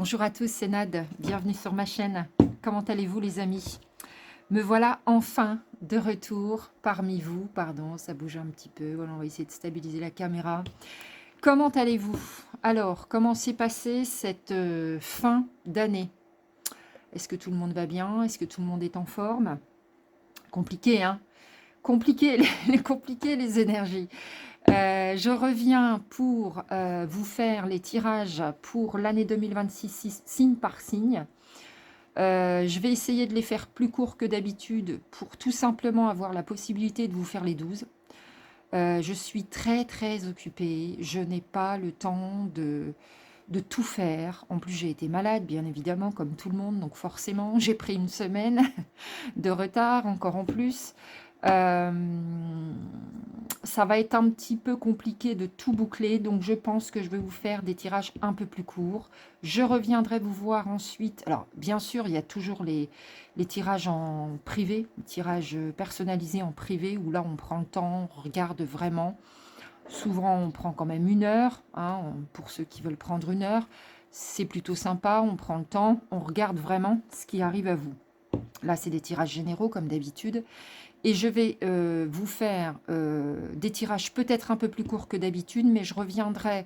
Bonjour à tous, c'est Nad, bienvenue sur ma chaîne. Comment allez-vous les amis? Me voilà enfin de retour parmi vous. Pardon, ça bouge un petit peu. Voilà, on va essayer de stabiliser la caméra. Comment allez-vous? Alors, comment s'est passée cette fin d'année? Est-ce que tout le monde va bien? Est-ce que tout le monde est en forme? Compliqué, hein? Compliqué, compliqué les énergies. Je reviens pour vous faire les tirages pour l'année 2026, signe par signe. Je vais essayer de les faire plus courts que d'habitude pour tout simplement avoir la possibilité de vous faire les 12. Je suis très très occupée, je n'ai pas le temps de tout faire. En plus, j'ai été malade, bien évidemment, comme tout le monde, donc forcément, j'ai pris une semaine de retard, encore en plus. Euh, ça va être un petit peu compliqué de tout boucler, donc je pense que je vais vous faire des tirages un peu plus courts. Je reviendrai vous voir ensuite. Alors, bien sûr, il y a toujours les tirages en privé, les tirages personnalisés en privé, où là, on prend le temps, on regarde vraiment. Souvent, on prend quand même 1 heure, hein, pour ceux qui veulent prendre 1 heure. C'est plutôt sympa, on prend le temps, on regarde vraiment ce qui arrive à vous. Là, c'est des tirages généraux, comme d'habitude. Et je vais vous faire des tirages peut-être un peu plus courts que d'habitude, mais je reviendrai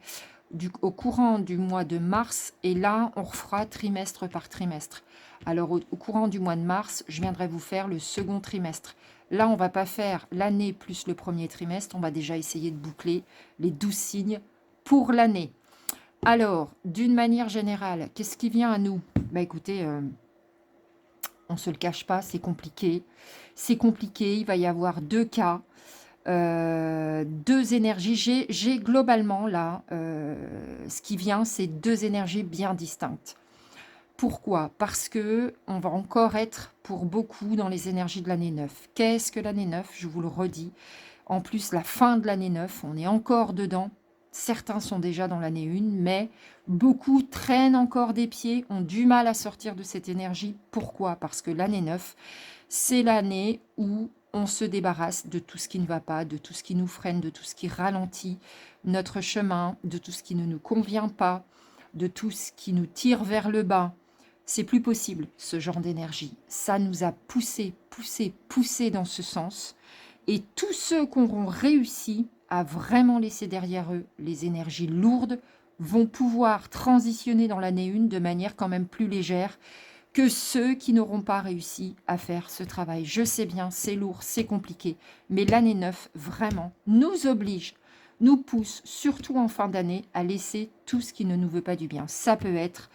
au courant du mois de mars. Et là, on refera trimestre par trimestre. Alors, au courant du mois de mars, je viendrai vous faire le second trimestre. Là, on ne va pas faire l'année plus le premier trimestre. On va déjà essayer de boucler les 12 signes pour l'année. Alors, d'une manière générale, qu'est-ce qui vient à nous? Bah écoutez, on ne se le cache pas, c'est compliqué. C'est compliqué, il va y avoir 2 cas, 2 énergies. J'ai globalement là, ce qui vient, c'est 2 énergies bien distinctes. Pourquoi? Parce que on va encore être pour beaucoup dans les énergies de l'année 9. Qu'est-ce que l'année 9? Je vous le redis. En plus, la fin de l'année 9, on est encore dedans. Certains sont déjà dans l'année 1, mais beaucoup traînent encore des pieds, ont du mal à sortir de cette énergie. Pourquoi? Parce que l'année 9, c'est l'année où on se débarrasse de tout ce qui ne va pas, de tout ce qui nous freine, de tout ce qui ralentit notre chemin, de tout ce qui ne nous convient pas, de tout ce qui nous tire vers le bas. C'est plus possible, ce genre d'énergie. Ça nous a poussé dans ce sens. Et tous ceux qui auront réussi à vraiment laisser derrière eux les énergies lourdes vont pouvoir transitionner dans l'année 1 de manière quand même plus légère que ceux qui n'auront pas réussi à faire ce travail. Je sais bien, c'est lourd, c'est compliqué, mais l'année 9, vraiment, nous oblige, nous pousse, surtout en fin d'année, à laisser tout ce qui ne nous veut pas du bien. Ça peut être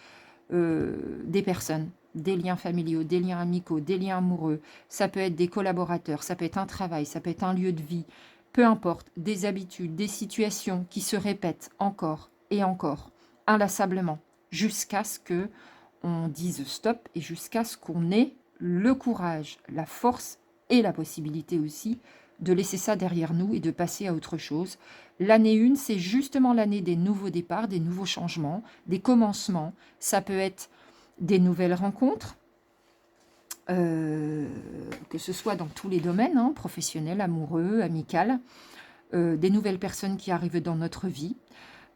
des personnes, des liens familiaux, des liens amicaux, des liens amoureux, ça peut être des collaborateurs, ça peut être un travail, ça peut être un lieu de vie, peu importe, des habitudes, des situations qui se répètent encore et encore, inlassablement, jusqu'à ce que on dise stop et jusqu'à ce qu'on ait le courage, la force et la possibilité aussi de laisser ça derrière nous et de passer à autre chose. L'année 1, c'est justement l'année des nouveaux départs, des nouveaux changements, des commencements. Ça peut être des nouvelles rencontres, que ce soit dans tous les domaines, hein, professionnels, amoureux, amical, des nouvelles personnes qui arrivent dans notre vie.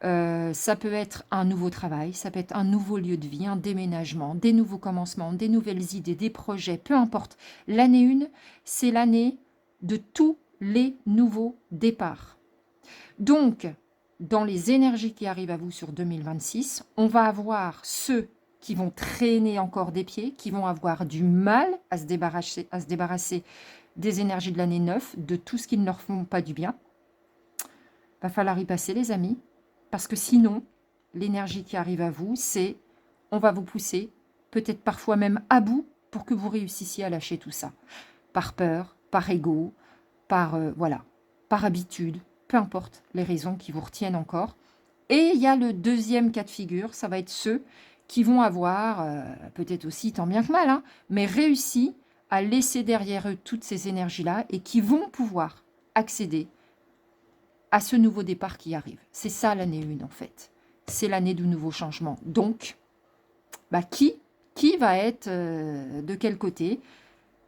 Ça peut être un nouveau travail, ça peut être un nouveau lieu de vie, un déménagement, des nouveaux commencements, des nouvelles idées, des projets, peu importe. L'année 1, c'est l'année de tous les nouveaux départs. Donc, dans les énergies qui arrivent à vous sur 2026, on va avoir ceux qui vont traîner encore des pieds, qui vont avoir du mal à se débarrasser des énergies de l'année 9, de tout ce qui ne leur font pas du bien. Va falloir y passer, les amis, parce que sinon, l'énergie qui arrive à vous, c'est on va vous pousser, peut-être parfois même à bout, pour que vous réussissiez à lâcher tout ça. Par peur, par ego, par voilà, par habitude, peu importe les raisons qui vous retiennent encore. Et il y a le deuxième cas de figure, ça va être ceux qui vont avoir, peut-être aussi tant bien que mal, hein, mais réussi à laisser derrière eux toutes ces énergies-là et qui vont pouvoir accéder à ce nouveau départ qui arrive. C'est ça l'année 1 en fait. C'est l'année du nouveau changement. Donc, bah, qui va être de quel côté?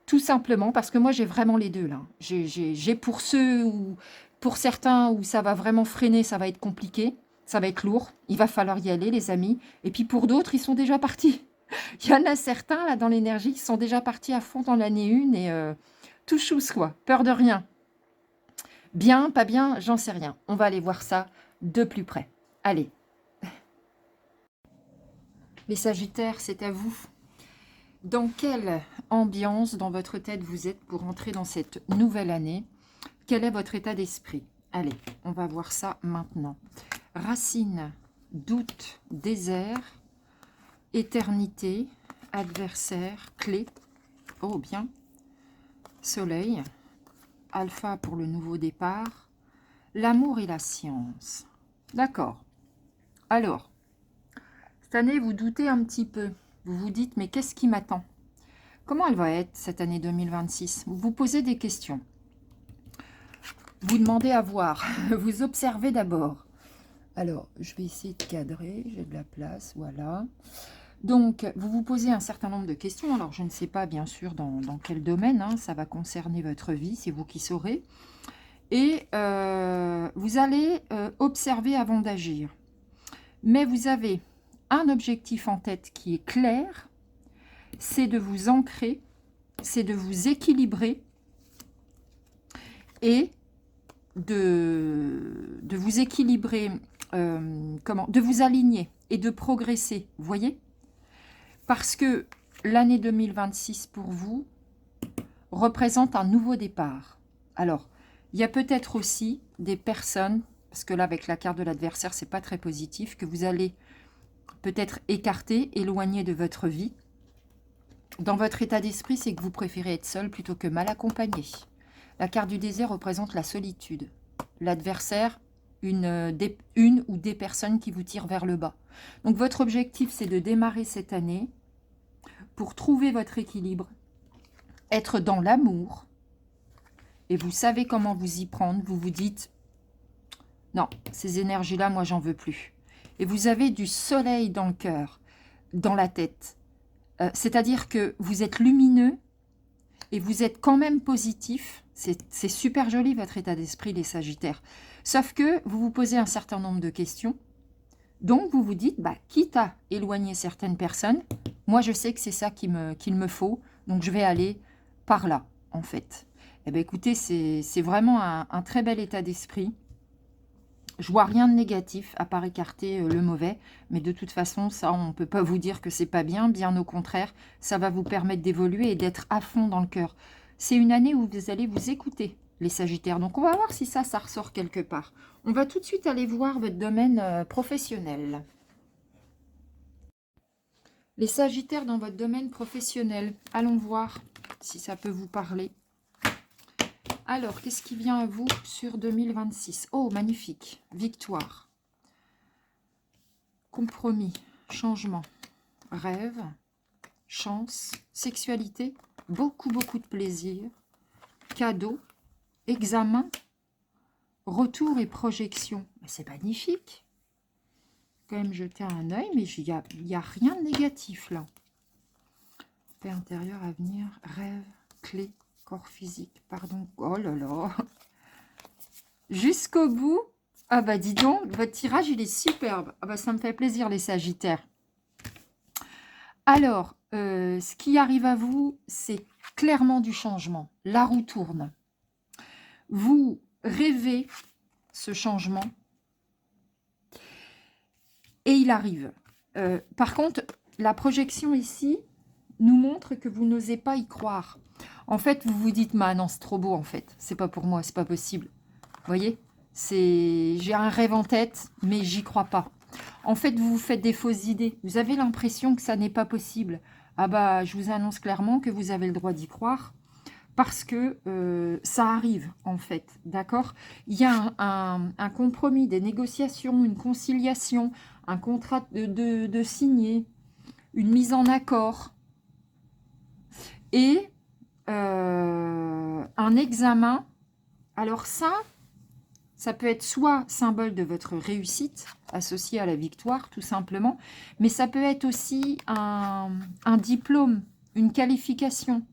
Tout simplement parce que moi j'ai vraiment les deux là. J'ai pour ceux ou pour certains où ça va vraiment freiner, ça va être compliqué. Ça va être lourd. Il va falloir y aller, les amis. Et puis pour d'autres, ils sont déjà partis. Il y en a certains, là, dans l'énergie, qui sont déjà partis à fond dans l'année 1 et tout chousse, quoi. Peur de rien. Bien, pas bien, j'en sais rien. On va aller voir ça de plus près. Allez. Les Sagittaires, c'est à vous. Dans quelle ambiance dans votre tête vous êtes pour entrer dans cette nouvelle année? Quel est votre état d'esprit? Allez, on va voir ça maintenant. Racine, doute, désert, éternité, adversaire, clé. Oh, bien. Soleil, alpha pour le nouveau départ, l'amour et la science. D'accord. Alors, cette année, vous doutez un petit peu. Vous vous dites, mais qu'est-ce qui m'attend? Comment elle va être, cette année 2026? Vous vous posez des questions. Vous demandez à voir. Vous observez d'abord. Alors, je vais essayer de cadrer. J'ai de la place, voilà. Donc, vous vous posez un certain nombre de questions. Alors, je ne sais pas, bien sûr, dans quel domaine. Hein, ça va concerner votre vie. C'est vous qui saurez. Et vous allez observer avant d'agir. Mais vous avez un objectif en tête qui est clair, c'est de vous ancrer, c'est de vous équilibrer et de vous équilibrer, de vous aligner et de progresser, vous voyez? Parce que l'année 2026 pour vous représente un nouveau départ. Alors, il y a peut-être aussi des personnes, parce que là avec la carte de l'adversaire, c'est pas très positif, que vous allez peut-être écarter, éloigner de votre vie. Dans votre état d'esprit, c'est que vous préférez être seul plutôt que mal accompagné. La carte du désert représente la solitude. L'adversaire, une ou des personnes qui vous tirent vers le bas. Donc votre objectif, c'est de démarrer cette année pour trouver votre équilibre, être dans l'amour, et vous savez comment vous y prendre. Vous vous dites, non, ces énergies-là, moi, j'en veux plus. Et vous avez du soleil dans le cœur, dans la tête. C'est-à-dire que vous êtes lumineux et vous êtes quand même positif. C'est super joli, votre état d'esprit, les Sagittaires. Sauf que vous vous posez un certain nombre de questions. Donc, vous vous dites, bah, quitte à éloigner certaines personnes, moi, je sais que c'est ça qu'il me faut. Donc, je vais aller par là, en fait. Eh bien, écoutez, c'est vraiment un très bel état d'esprit. Je vois rien de négatif, à part écarter le mauvais. Mais de toute façon, ça, on ne peut pas vous dire que c'est pas bien. Bien au contraire, ça va vous permettre d'évoluer et d'être à fond dans le cœur. C'est une année où vous allez vous écouter, les Sagittaires. Donc, on va voir si ça ressort quelque part. On va tout de suite aller voir votre domaine professionnel. Les Sagittaires dans votre domaine professionnel. Allons voir si ça peut vous parler. Alors, qu'est-ce qui vient à vous sur 2026? Oh, magnifique. Victoire. Compromis. Changement. Rêve. Chance. Sexualité. Beaucoup, beaucoup de plaisir. Cadeau. Examen. Retour et projection. C'est magnifique. Quand même jeter un œil, mais il n'y a rien de négatif là. Paix intérieure, avenir, rêve, clé. Corps physique, pardon. Oh là là. Jusqu'au bout. Ah bah dis donc, votre tirage, il est superbe. Ah bah ça me fait plaisir, les Sagittaires. Alors, ce qui arrive à vous, c'est clairement du changement. La roue tourne. Vous rêvez ce changement. Et il arrive. Par contre, la projection ici nous montre que vous n'osez pas y croire. En fait, vous vous dites, bah non, c'est trop beau en fait. C'est pas pour moi, c'est pas possible. Vous voyez, j'ai un rêve en tête, mais j'y crois pas. En fait, vous vous faites des fausses idées. Vous avez l'impression que ça n'est pas possible. Ah bah, je vous annonce clairement que vous avez le droit d'y croire. Parce que ça arrive, en fait. D'accord? Il y a un compromis, des négociations, une conciliation, un contrat de signer, une mise en accord. Et un examen. Alors ça peut être soit symbole de votre réussite, associé à la victoire, tout simplement, mais ça peut être aussi un diplôme, une qualification,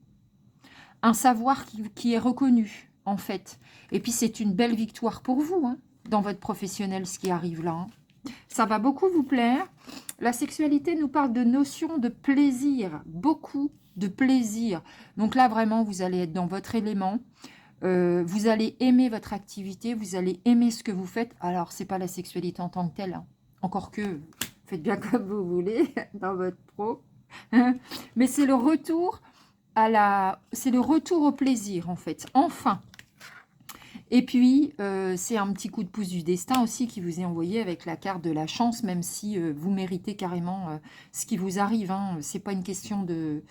un savoir qui est reconnu, en fait. Et puis, c'est une belle victoire pour vous, hein, dans votre professionnel, ce qui arrive là. Hein. Ça va beaucoup vous plaire. La sexualité nous parle de notion de plaisir, beaucoup de plaisir. Donc là, vraiment, vous allez être dans votre élément. Vous allez aimer votre activité, vous allez aimer ce que vous faites. Alors, c'est pas la sexualité en tant que telle, hein. Encore que, faites bien comme vous voulez dans votre pro. Mais c'est le retour c'est le retour au plaisir, en fait. Enfin. Et puis, c'est un petit coup de pouce du destin aussi qui vous est envoyé avec la carte de la chance, même si vous méritez carrément ce qui vous arrive. Hein. Ce n'est pas une question que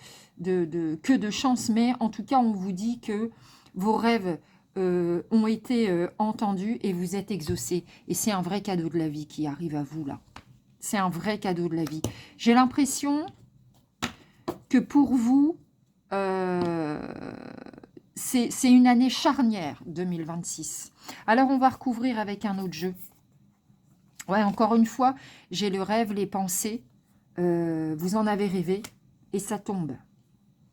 de chance, mais en tout cas, on vous dit que vos rêves ont été entendus et vous êtes exaucés. Et c'est un vrai cadeau de la vie qui arrive à vous, là. C'est un vrai cadeau de la vie. J'ai l'impression que pour vous... c'est une année charnière, 2026. Alors, on va recouvrir avec un autre jeu. Ouais, encore une fois, j'ai le rêve, les pensées. Vous en avez rêvé et ça tombe.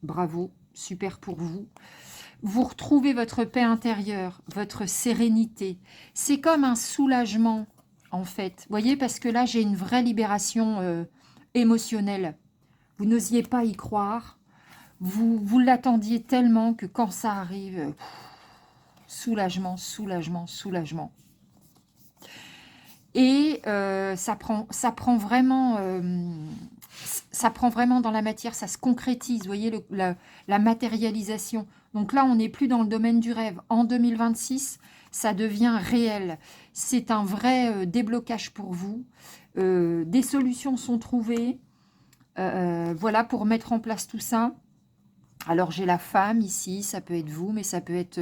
Bravo, super pour vous. Vous retrouvez votre paix intérieure, votre sérénité. C'est comme un soulagement, en fait. Vous voyez, parce que là, j'ai une vraie libération émotionnelle. Vous n'osiez pas y croire. Vous l'attendiez tellement que quand ça arrive, soulagement, soulagement, soulagement. Et ça prend vraiment dans la matière, ça se concrétise, vous voyez, la matérialisation. Donc là, on n'est plus dans le domaine du rêve. En 2026, ça devient réel. C'est un vrai déblocage pour vous. Des solutions sont trouvées. Voilà, pour mettre en place tout ça. Alors, j'ai la femme ici, ça peut être vous, mais ça peut être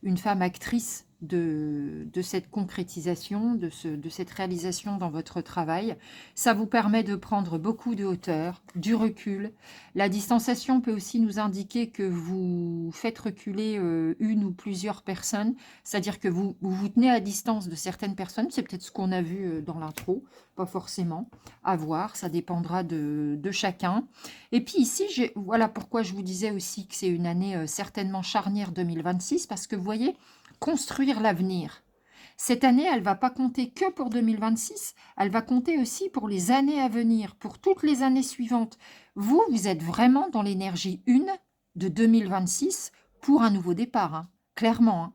une femme actrice de cette concrétisation, de cette réalisation dans votre travail. Ça vous permet de prendre beaucoup de hauteur, du recul. La distanciation peut aussi nous indiquer que vous faites reculer une ou plusieurs personnes, c'est-à-dire que vous tenez à distance de certaines personnes. C'est peut-être ce qu'on a vu dans l'intro, pas forcément, à voir, ça dépendra de chacun. Et puis ici, voilà pourquoi je vous disais aussi que c'est une année certainement charnière 2026, parce que vous voyez, construire l'avenir. Cette année, elle ne va pas compter que pour 2026, elle va compter aussi pour les années à venir, pour toutes les années suivantes. Vous êtes vraiment dans l'énergie 1 de 2026 pour un nouveau départ, hein. Clairement. Hein.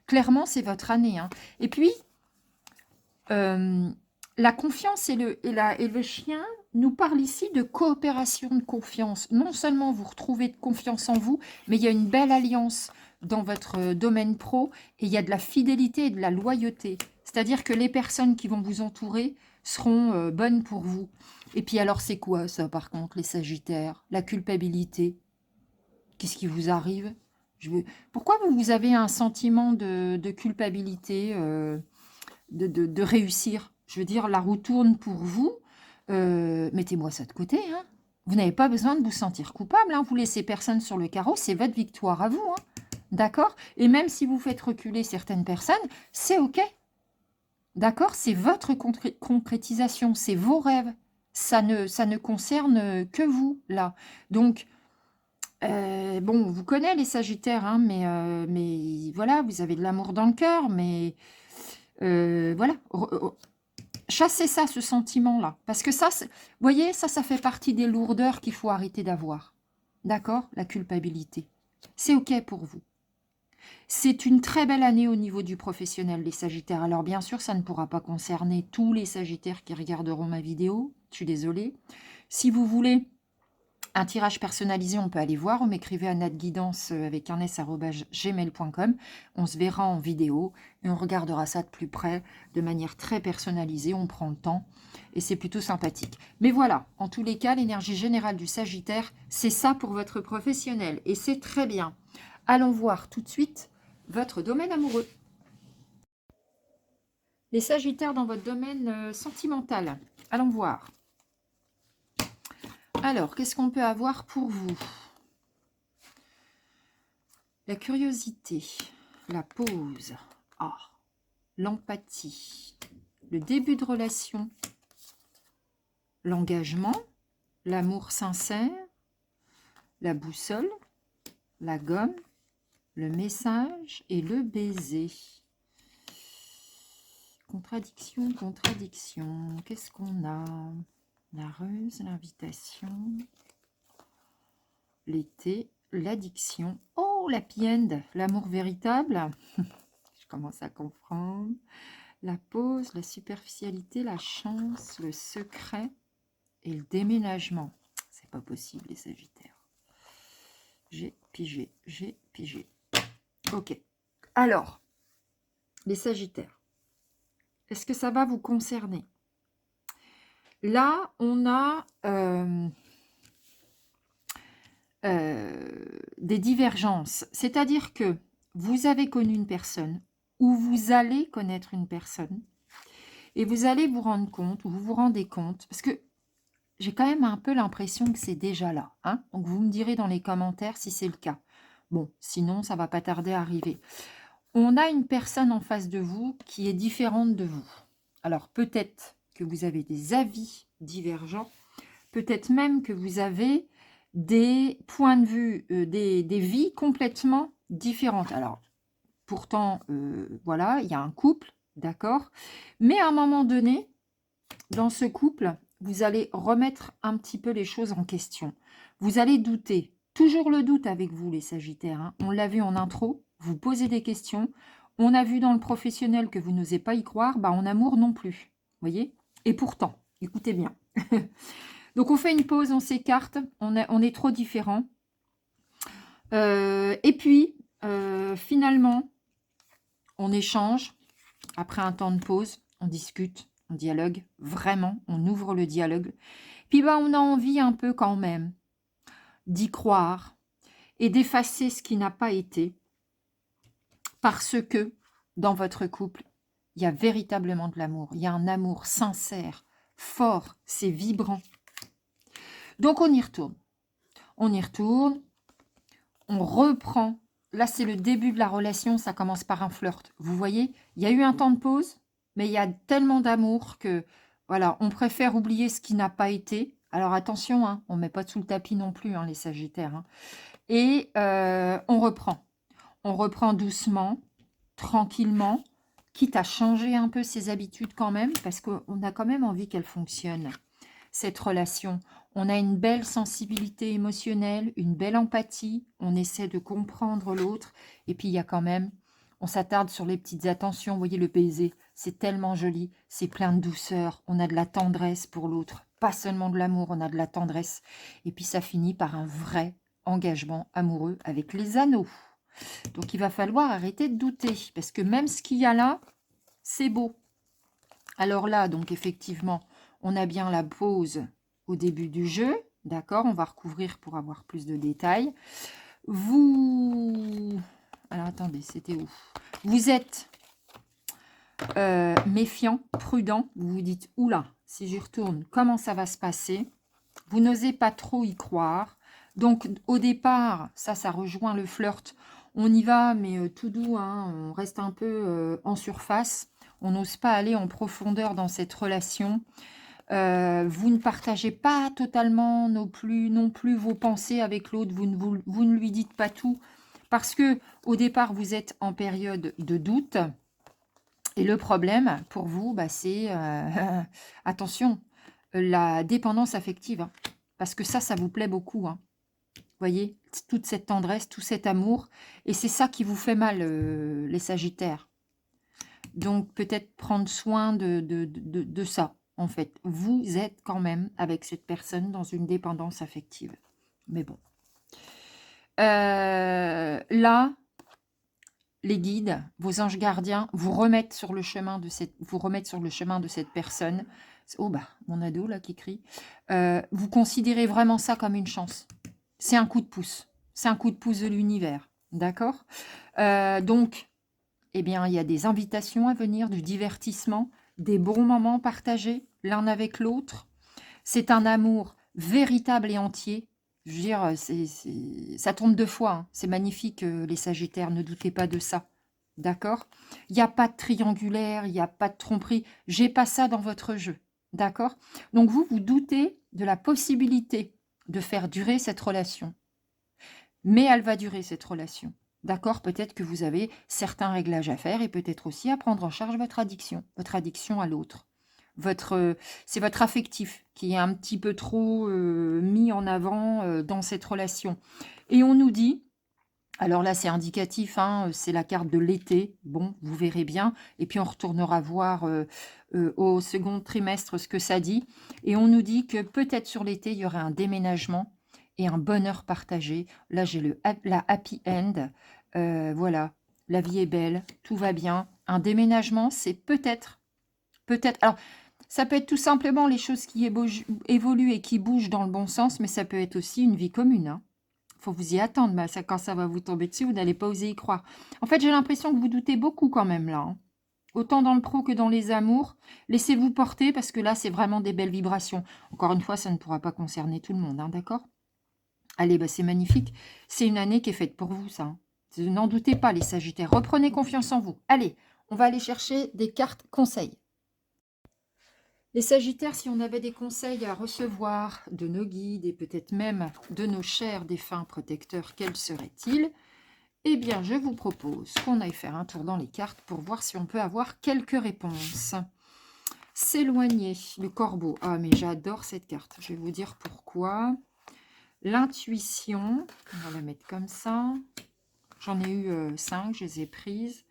Clairement, c'est votre année. Hein. Et puis, la confiance et le chien nous parle ici de coopération, de confiance. Non seulement vous retrouvez de confiance en vous, mais il y a une belle alliance dans votre domaine pro et il y a de la fidélité et de la loyauté. C'est-à-dire que les personnes qui vont vous entourer seront bonnes pour vous. Et puis alors, c'est quoi ça, par contre, les Sagittaires? La culpabilité. Qu'est-ce qui vous arrive? Pourquoi vous avez un sentiment de culpabilité, de réussir? Je veux dire, la roue tourne pour vous. Mettez-moi ça de côté. Hein. Vous n'avez pas besoin de vous sentir coupable. Hein. Vous laissez personne sur le carreau. C'est votre victoire à vous. Hein. D'accord? Et même si vous faites reculer certaines personnes, c'est OK. D'accord? C'est votre concrétisation. C'est vos rêves. Ça ne concerne que vous, là. Donc, bon, vous connaissez les Sagittaires, hein, mais voilà, vous avez de l'amour dans le cœur, mais voilà. Chassez ça, ce sentiment-là. Parce que ça, vous voyez, ça fait partie des lourdeurs qu'il faut arrêter d'avoir. D'accord? La culpabilité. C'est OK pour vous. C'est une très belle année au niveau du professionnel, les Sagittaires. Alors, bien sûr, ça ne pourra pas concerner tous les Sagittaires qui regarderont ma vidéo. Je suis désolée. Si vous voulez un tirage personnalisé, on peut aller voir. On m'écrivez à natguidance avec un s@gmail.com. On se verra en vidéo et on regardera ça de plus près, de manière très personnalisée. On prend le temps et c'est plutôt sympathique. Mais voilà, en tous les cas, l'énergie générale du Sagittaire, c'est ça pour votre professionnel et c'est très bien. Allons voir tout de suite votre domaine amoureux. Les Sagittaires dans votre domaine sentimental. Allons voir. Alors, qu'est-ce qu'on peut avoir pour vous? La curiosité, la pause, l'empathie, le début de relation, l'engagement, l'amour sincère, la boussole, la gomme, le message et le baiser. Contradiction, contradiction. Qu'est-ce qu'on a? La ruse, l'invitation, l'été, l'addiction. Oh, l'happy end, l'amour véritable. Je commence à comprendre. La pause, la superficialité, la chance, le secret et le déménagement. C'est pas possible, les Sagittaires. J'ai pigé, j'ai pigé. Ok. Alors, les Sagittaires, est-ce que ça va vous concerner? Là, on a des divergences. C'est-à-dire que vous avez connu une personne ou vous allez connaître une personne et vous allez vous rendre compte ou vous vous rendez compte, parce que j'ai quand même un peu l'impression que c'est déjà là. Hein, donc, vous me direz dans les commentaires si c'est le cas. Bon, sinon, ça va pas tarder à arriver. On a une personne en face de vous qui est différente de vous. Alors, peut-être que vous avez des avis divergents, peut-être même que vous avez des points de vue, des vies complètement différentes. Alors, pourtant, voilà, il y a un couple, d'accord, mais à un moment donné, dans ce couple, vous allez remettre un petit peu les choses en question. Vous allez douter. Toujours le doute avec vous, les Sagittaires. Hein. On l'a vu en intro, vous posez des questions. On a vu dans le professionnel que vous n'osez pas y croire, bah en amour non plus. Vous voyez? Et pourtant, écoutez bien. Donc, on fait une pause, on s'écarte, on est trop différents. Et puis, finalement, on échange. Après un temps de pause, on discute, on dialogue. Vraiment, on ouvre le dialogue. Puis, bah, on a envie un peu quand même d'y croire et d'effacer ce qui n'a pas été. Parce que, dans votre couple, il y a véritablement de l'amour. Il y a un amour sincère, fort, c'est vibrant. Donc, on y retourne. On y retourne. On reprend. Là, c'est le début de la relation. Ça commence par un flirt. Vous voyez, il y a eu un temps de pause, mais il y a tellement d'amour que, voilà, on préfère oublier ce qui n'a pas été. Alors, attention, hein, on ne met pas sous le tapis non plus, hein, les Sagittaires. Hein. Et on reprend. On reprend doucement, tranquillement, quitte à changer un peu ses habitudes quand même, parce qu'on a quand même envie qu'elle fonctionne, cette relation. On a une belle sensibilité émotionnelle, une belle empathie, on essaie de comprendre l'autre, et puis il y a quand même, on s'attarde sur les petites attentions, vous voyez le baiser, c'est tellement joli, c'est plein de douceur, on a de la tendresse pour l'autre, pas seulement de l'amour, on a de la tendresse, et puis ça finit par un vrai engagement amoureux avec les anneaux. Donc, il va falloir arrêter de douter, parce que même ce qu'il y a là, c'est beau. Alors là, donc effectivement, on a bien la pause au début du jeu. D'accord, on va recouvrir pour avoir plus de détails. Vous... Alors, attendez, c'était où? Vous êtes méfiant, prudent. Vous vous dites, oula, si j'y retourne, comment ça va se passer? Vous n'osez pas trop y croire. Donc, au départ, ça rejoint le flirt. On y va, mais tout doux, hein, on reste un peu en surface. On n'ose pas aller en profondeur dans cette relation. Vous ne partagez pas totalement non plus vos pensées avec l'autre. Vous ne lui dites pas tout. Parce que au départ, vous êtes en période de doute. Et le problème, pour vous, bah, c'est, attention, la dépendance affective. Hein, parce que ça vous plaît beaucoup. Hein. Voyez, toute cette tendresse, tout cet amour. Et c'est ça qui vous fait mal, les Sagittaires. Donc, peut-être prendre soin de ça, en fait. Vous êtes quand même, avec cette personne, dans une dépendance affective. Mais bon. Là, les guides, vos anges gardiens, vous remettent sur le chemin de cette personne. Oh, bah, mon ado, là, qui crie. Vous considérez vraiment ça comme une chance. C'est un coup de pouce. C'est un coup de pouce de l'univers. D'accord? Donc, eh bien, il y a des invitations à venir, du divertissement, des bons moments partagés l'un avec l'autre. C'est un amour véritable et entier. Je veux dire, ça tombe deux fois. Hein. C'est magnifique, les Sagittaires, ne doutez pas de ça. D'accord? Il n'y a pas de triangulaire, il n'y a pas de tromperie. J'ai pas ça dans votre jeu. D'accord? Donc, vous doutez de la possibilité de faire durer cette relation. Mais elle va durer, cette relation. D'accord? Peut-être que vous avez certains réglages à faire et peut-être aussi à prendre en charge votre addiction à l'autre. C'est votre affectif qui est un petit peu trop mis en avant dans cette relation. Et on nous dit, alors là c'est indicatif, hein, c'est la carte de l'été, bon, vous verrez bien, et puis on retournera voir au second trimestre ce que ça dit. Et on nous dit que peut-être sur l'été, il y aurait un déménagement et un bonheur partagé. Là j'ai la happy end. Voilà, la vie est belle, tout va bien. Un déménagement, c'est peut-être. Alors, ça peut être tout simplement les choses qui évoluent et qui bougent dans le bon sens, mais ça peut être aussi une vie commune. Hein. Faut vous y attendre, mais ça, quand ça va vous tomber dessus, vous n'allez pas oser y croire. En fait, j'ai l'impression que vous doutez beaucoup quand même là. Hein. Autant dans le pro que dans les amours. Laissez-vous porter parce que là, c'est vraiment des belles vibrations. Encore une fois, ça ne pourra pas concerner tout le monde, hein, d'accord? Allez, bah, c'est magnifique. C'est une année qui est faite pour vous, ça. Hein. N'en doutez pas, les Sagittaires. Reprenez confiance en vous. Allez, on va aller chercher des cartes conseils. Les Sagittaires, si on avait des conseils à recevoir de nos guides et peut-être même de nos chers défunts protecteurs, quels seraient-ils? Eh bien, je vous propose qu'on aille faire un tour dans les cartes pour voir si on peut avoir quelques réponses. S'éloigner, le corbeau. Ah, mais j'adore cette carte. Je vais vous dire pourquoi. L'intuition, on va la mettre comme ça. J'en ai eu 5, je les ai prises.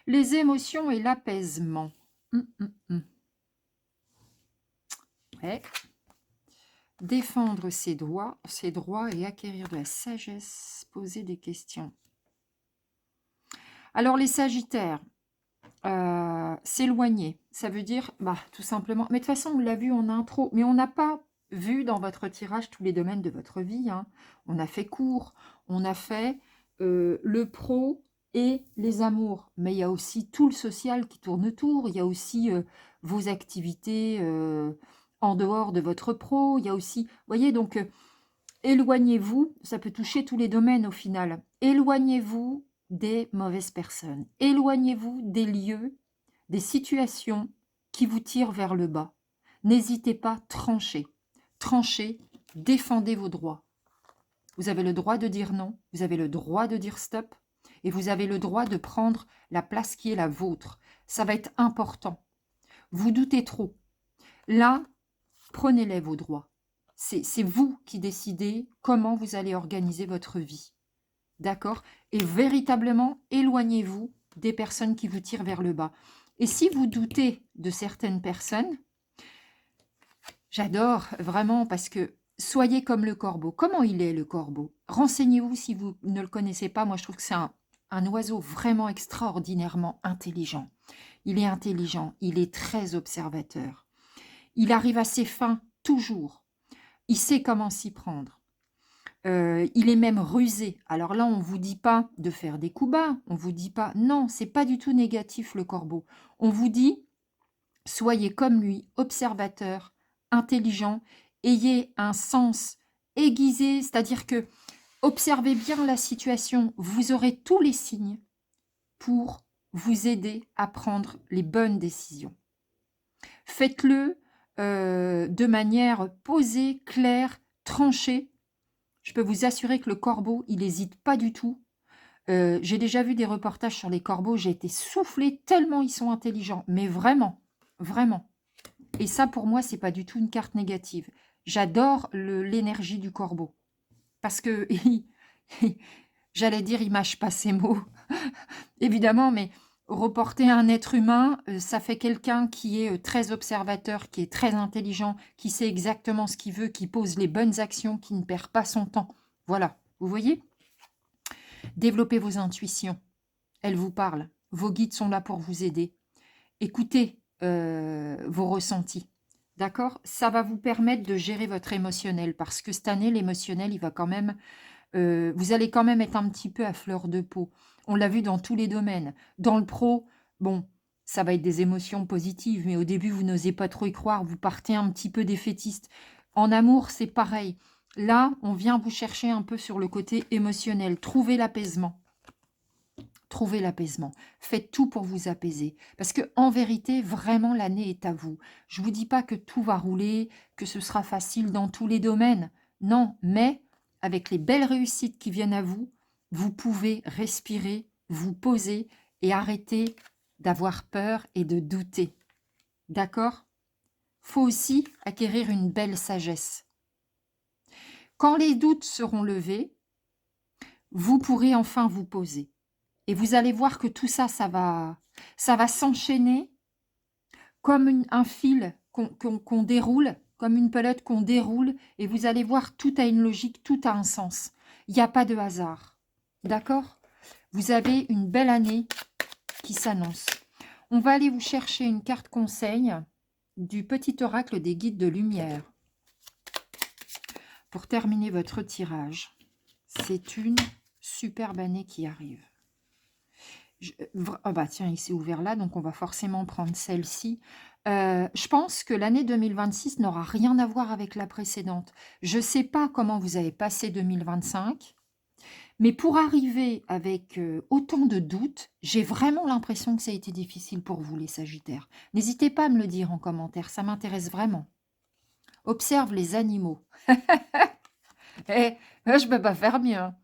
Les émotions et l'apaisement. Ouais. Défendre ses droits et acquérir de la sagesse, poser des questions. Alors les Sagittaires, s'éloigner, ça veut dire tout simplement, mais de toute façon on l'a vu en intro, mais on n'a pas vu dans votre tirage tous les domaines de votre vie. Hein. On a fait court, on a fait le pro et les amours, mais il y a aussi tout le social qui tourne autour, il y a aussi vos activités en dehors de votre pro, il y a aussi, vous voyez, donc éloignez-vous, ça peut toucher tous les domaines au final, éloignez-vous des mauvaises personnes, éloignez-vous des lieux, des situations qui vous tirent vers le bas. N'hésitez pas, tranchez, défendez vos droits. Vous avez le droit de dire non, vous avez le droit de dire stop, et vous avez le droit de prendre la place qui est la vôtre. Ça va être important. Vous doutez trop. Là, prenez-les vos droits. C'est vous qui décidez comment vous allez organiser votre vie. D'accord? Et véritablement, éloignez-vous des personnes qui vous tirent vers le bas. Et si vous doutez de certaines personnes, j'adore vraiment parce que soyez comme le corbeau. Comment il est le corbeau? Renseignez-vous si vous ne le connaissez pas. Moi, je trouve que c'est un oiseau vraiment extraordinairement intelligent. Il est intelligent, il est très observateur. Il arrive à ses fins toujours. Il sait comment s'y prendre. Il est même rusé. Alors là, on ne vous dit pas de faire des coups bas. On ne vous dit pas... Non, c'est pas du tout négatif, le corbeau. On vous dit, soyez comme lui, observateur, intelligent, ayez un sens aiguisé, c'est-à-dire que observez bien la situation. Vous aurez tous les signes pour vous aider à prendre les bonnes décisions. Faites-le de manière posée, claire, tranchée. Je peux vous assurer que le corbeau, il n'hésite pas du tout. J'ai déjà vu des reportages sur les corbeaux, j'ai été soufflée tellement ils sont intelligents. Mais vraiment, vraiment. Et ça, pour moi, c'est pas du tout une carte négative. J'adore l'énergie du corbeau. Parce que, j'allais dire, il mâche pas ses mots. Évidemment, mais reporter un être humain, ça fait quelqu'un qui est très observateur, qui est très intelligent, qui sait exactement ce qu'il veut, qui pose les bonnes actions, qui ne perd pas son temps. Voilà, vous voyez? Développez vos intuitions. Elles vous parlent. Vos guides sont là pour vous aider. Écoutez vos ressentis. D'accord? Ça va vous permettre de gérer votre émotionnel parce que cette année, l'émotionnel, il va quand même... vous allez quand même être un petit peu à fleur de peau. On l'a vu dans tous les domaines. Dans le pro, bon, ça va être des émotions positives, mais au début, vous n'osez pas trop y croire, vous partez un petit peu défaitiste. En amour, c'est pareil. Là, on vient vous chercher un peu sur le côté émotionnel. Trouvez l'apaisement. Trouvez l'apaisement. Faites tout pour vous apaiser. Parce que en vérité, vraiment, l'année est à vous. Je ne vous dis pas que tout va rouler, que ce sera facile dans tous les domaines. Non, mais avec les belles réussites qui viennent à vous, vous pouvez respirer, vous poser et arrêter d'avoir peur et de douter. D'accord? Faut aussi acquérir une belle sagesse. Quand les doutes seront levés, vous pourrez enfin vous poser. Et vous allez voir que tout ça, ça va s'enchaîner comme un fil qu'on déroule, comme une pelote qu'on déroule, et vous allez voir, tout a une logique, tout a un sens. Il n'y a pas de hasard. D'accord? Vous avez une belle année qui s'annonce. On va aller vous chercher une carte conseil du petit oracle des guides de lumière pour terminer votre tirage. C'est une superbe année qui arrive. Oh bah tiens, il s'est ouvert là, donc on va forcément prendre celle-ci. Je pense que l'année 2026 n'aura rien à voir avec la précédente. Je ne sais pas comment vous avez passé 2025, mais pour arriver avec autant de doutes, j'ai vraiment l'impression que ça a été difficile pour vous, les Sagittaires. N'hésitez pas à me le dire en commentaire, ça m'intéresse vraiment. Observe les animaux. Je ne peux pas faire mieux. Hein.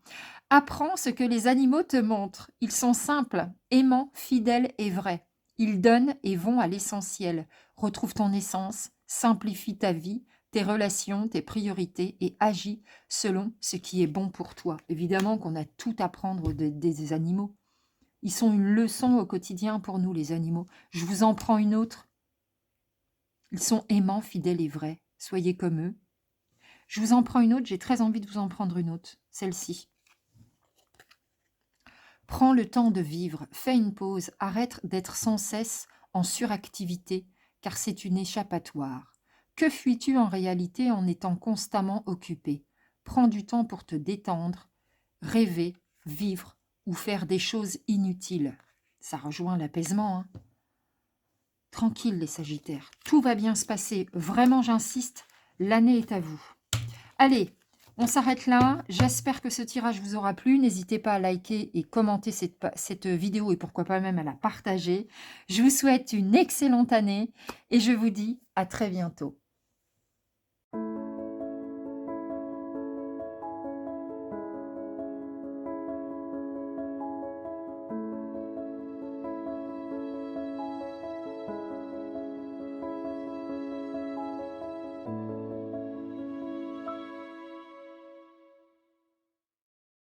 Apprends ce que les animaux te montrent. Ils sont simples, aimants, fidèles et vrais. Ils donnent et vont à l'essentiel. Retrouve ton essence, simplifie ta vie, tes relations, tes priorités et agis selon ce qui est bon pour toi. Évidemment qu'on a tout à prendre des animaux. Ils sont une leçon au quotidien pour nous, les animaux. Je vous en prends une autre. Ils sont aimants, fidèles et vrais. Soyez comme eux. Je vous en prends une autre. J'ai très envie de vous en prendre une autre. Celle-ci. Prends le temps de vivre, fais une pause, arrête d'être sans cesse en suractivité, car c'est une échappatoire. Que fuis-tu en réalité en étant constamment occupé? Prends du temps pour te détendre, rêver, vivre ou faire des choses inutiles. Ça rejoint l'apaisement. Hein. Tranquille les Sagittaires, tout va bien se passer. Vraiment, j'insiste, l'année est à vous. Allez, on s'arrête là. J'espère que ce tirage vous aura plu. N'hésitez pas à liker et commenter cette vidéo et pourquoi pas même à la partager. Je vous souhaite une excellente année et je vous dis à très bientôt.